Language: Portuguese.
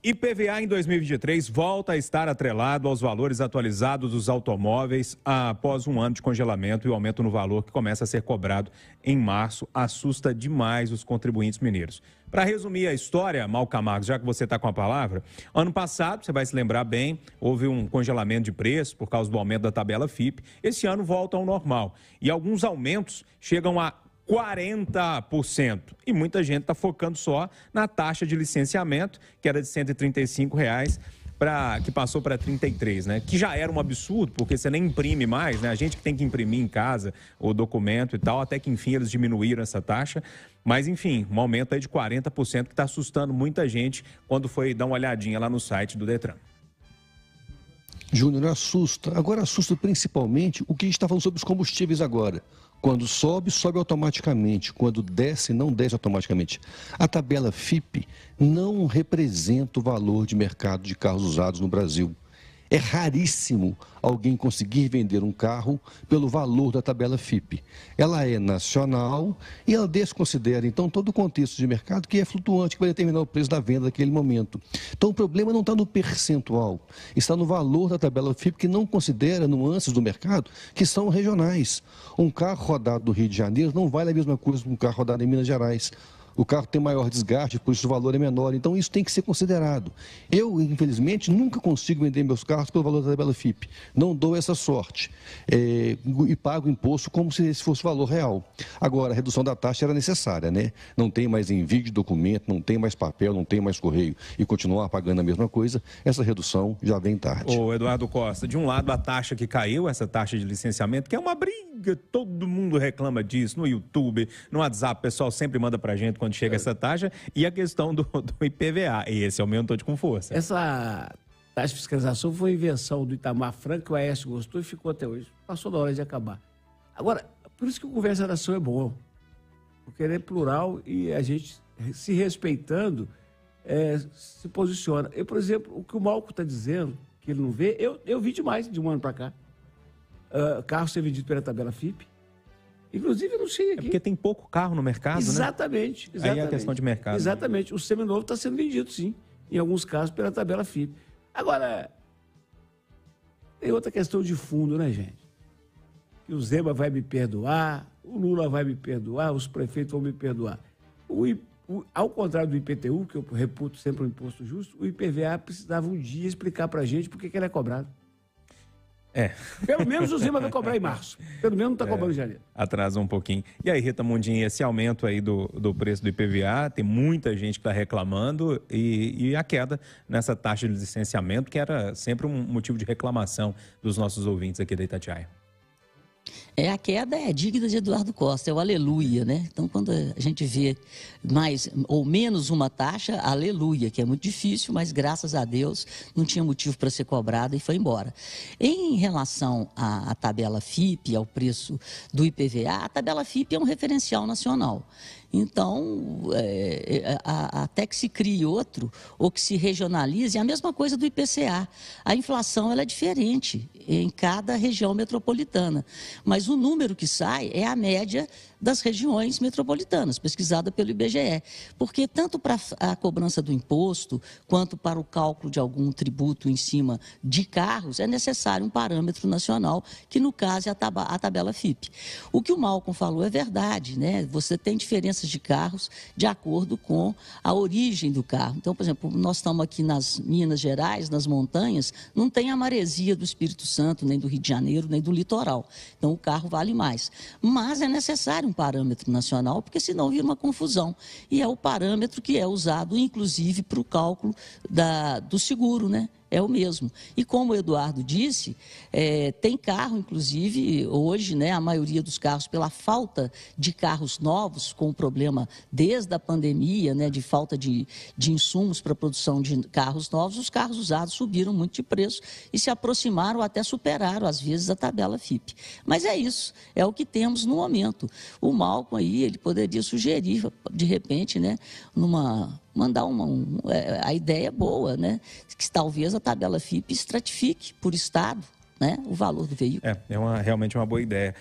IPVA em 2023 volta a estar atrelado aos valores atualizados dos automóveis após um ano de congelamento, e o aumento no valor que começa a ser cobrado em março assusta demais os contribuintes mineiros. Para resumir a história, Mal Camargo, já que você está com a palavra, ano passado, você vai se lembrar bem, houve um congelamento de preço por causa do aumento da tabela FIPE. Esse ano volta ao normal e alguns aumentos chegam a 40%. E muita gente está focando só na taxa de licenciamento, que era de R$ 135, que passou para 33, né? Que já era um absurdo, porque você nem imprime mais, né? A gente que tem que imprimir em casa o documento e tal, até que enfim eles diminuíram essa taxa. Mas enfim, um aumento aí de 40% que está assustando muita gente quando foi dar uma olhadinha lá no site do Detran. Júnior, assusta. Agora assusta principalmente o que a gente está falando sobre os combustíveis agora. Quando sobe, sobe automaticamente. Quando desce, não desce automaticamente. A tabela FIPE não representa o valor de mercado de carros usados no Brasil. É raríssimo alguém conseguir vender um carro pelo valor da tabela FIPE. Ela é nacional e ela desconsidera, então, todo o contexto de mercado que é flutuante, que vai determinar o preço da venda naquele momento. Então, o problema não está no percentual, está no valor da tabela FIPE, que não considera nuances do mercado que são regionais. Um carro rodado no Rio de Janeiro não vale a mesma coisa que um carro rodado em Minas Gerais. O carro tem maior desgaste, por isso o valor é menor. Então, isso tem que ser considerado. Eu, infelizmente, nunca consigo vender meus carros pelo valor da tabela FIPE. Não dou essa sorte. E pago imposto como se esse fosse o valor real. Agora, a redução da taxa era necessária, né? Não tem mais envio de documento, não tem mais papel, não tem mais correio e continuar pagando a mesma coisa. Essa redução já vem tarde. Ô, Eduardo Costa, de um lado a taxa que caiu, essa taxa de licenciamento, que é uma briga, todo mundo reclama disso no YouTube, no WhatsApp, o pessoal sempre manda pra gente quando chega essa taxa, e a questão do IPVA, e esse aumentou com força. Essa taxa de fiscalização foi invenção do Itamar Franco, que o Aécio gostou e ficou até hoje. Passou da hora de acabar. Agora, por isso que o Conversa da Nação é bom, porque ele é plural e a gente, se respeitando, se posiciona. Eu, por exemplo, o que o Malco está dizendo, que ele não vê, eu vi demais de um ano para cá. Carro ser vendido pela tabela FIPE. Inclusive, eu não sei aqui. É porque tem pouco carro no mercado, exatamente, né? Exatamente. Aí é a questão de mercado. Exatamente. O seminovo está sendo vendido, sim, em alguns casos, pela tabela FIPE. Agora, tem outra questão de fundo, né, gente? Que o Zema vai me perdoar, o Lula vai me perdoar, os prefeitos vão me perdoar. Ao contrário do IPTU, que eu reputo sempre um imposto justo, o IPVA precisava um dia explicar para a gente por que ele é cobrado. Pelo menos o Zema vai cobrar em março. Pelo menos não está cobrando em janeiro. Atrasa um pouquinho. E aí, Rita Mundim, esse aumento aí do preço do IPVA, tem muita gente que está reclamando e a queda nessa taxa de licenciamento, que era sempre um motivo de reclamação dos nossos ouvintes aqui da Itatiaia. A queda é digna de Eduardo Costa, é o aleluia, né? Então, quando a gente vê mais ou menos uma taxa, aleluia, que é muito difícil, mas graças a Deus não tinha motivo para ser cobrado e foi embora. Em relação à tabela FIPE, ao preço do IPVA, a tabela FIPE é um referencial nacional. Então, até que se crie outro, ou que se regionalize, é a mesma coisa do IPCA. A inflação ela é diferente em cada região metropolitana, mas o número que sai é a média das regiões metropolitanas, pesquisada pelo IBGE, porque tanto para a cobrança do imposto, quanto para o cálculo de algum tributo em cima de carros, é necessário um parâmetro nacional, que no caso é a tabela FIPE. O que o Malcolm falou é verdade, né? Você tem diferenças de carros de acordo com a origem do carro. Então, por exemplo, nós estamos aqui nas Minas Gerais, nas montanhas, não tem a maresia do Espírito Santo, nem do Rio de Janeiro, nem do litoral. Então, o carro vale mais. Mas é necessário um parâmetro nacional, porque senão vira uma confusão. E é o parâmetro que é usado, inclusive, para o cálculo do seguro, né? É o mesmo. E como o Eduardo disse, tem carro, inclusive, hoje, né, a maioria dos carros, pela falta de carros novos, com o problema desde a pandemia, né, de falta de insumos para a produção de carros novos, os carros usados subiram muito de preço e se aproximaram, até superaram, às vezes, a tabela FIPE. Mas é isso, é o que temos no momento. O Malcolm aí, ele poderia sugerir, de repente, né, mandar a ideia é boa, né? Que talvez a tabela FIPE estratifique por estado, né, o valor do veículo. Realmente uma boa ideia.